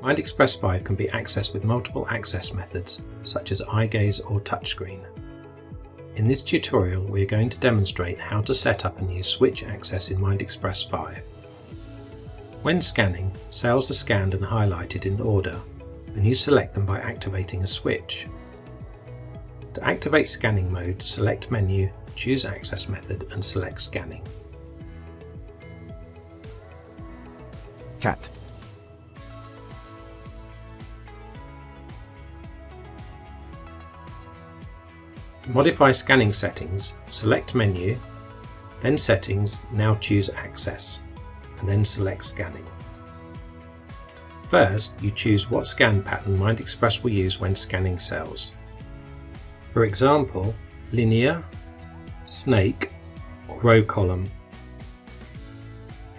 MindExpress 5 can be accessed with multiple access methods, such as eye gaze or touchscreen. In this tutorial, we are going to demonstrate how to set up and use switch access in MindExpress 5. When scanning, cells are scanned and highlighted in order, and you select them by activating a switch. To activate scanning mode, select Menu, choose Access Method and select Scanning. Cat. To modify scanning settings, select Menu, then Settings, now choose Access, and then select Scanning. First, you choose what scan pattern MindExpress will use when scanning cells. For example, linear, snake, or row column.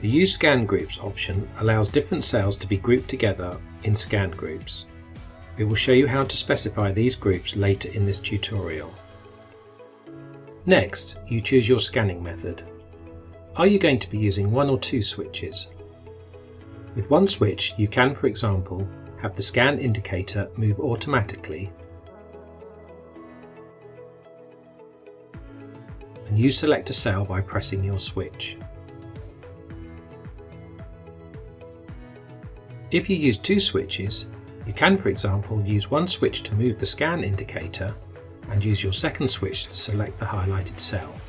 The Use Scan Groups option allows different cells to be grouped together in scan groups. We will show you how to specify these groups later in this tutorial. Next, you choose your scanning method. Are you going to be using one or two switches? With one switch, you can, for example, have the scan indicator move automatically, and you select a cell by pressing your switch. If you use two switches, you can, for example, use one switch to move the scan indicator and use your second switch to select the highlighted cell.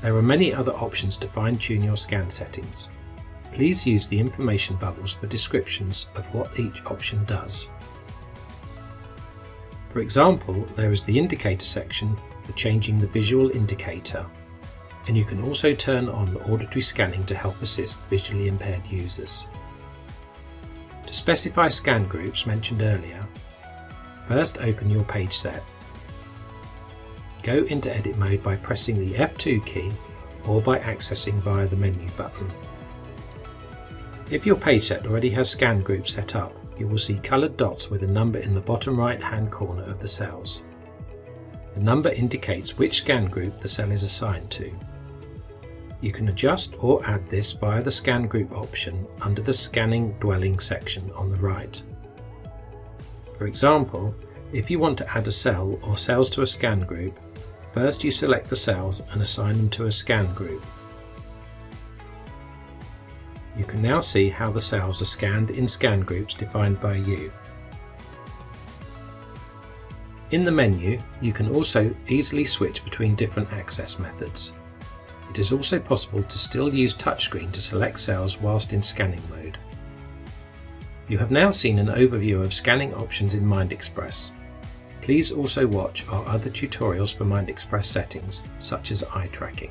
There are many other options to fine-tune your scan settings. Please use the information bubbles for descriptions of what each option does. For example, there is the indicator section for changing the visual indicator, and you can also turn on auditory scanning to help assist visually impaired users. To specify scan groups mentioned earlier, first open your page set. Go into edit mode by pressing the F2 key or by accessing via the menu button. If your page set already has scan groups set up, you will see coloured dots with a number in the bottom right hand corner of the cells. The number indicates which scan group the cell is assigned to. You can adjust or add this via the Scan Group option under the Scanning Dwelling section on the right. For example, if you want to add a cell or cells to a scan group, first you select the cells and assign them to a scan group. You can now see how the cells are scanned in scan groups defined by you. In the menu, you can also easily switch between different access methods. It is also possible to still use touchscreen to select cells whilst in scanning mode. You have now seen an overview of scanning options in MindExpress. Please also watch our other tutorials for MindExpress settings, such as eye tracking.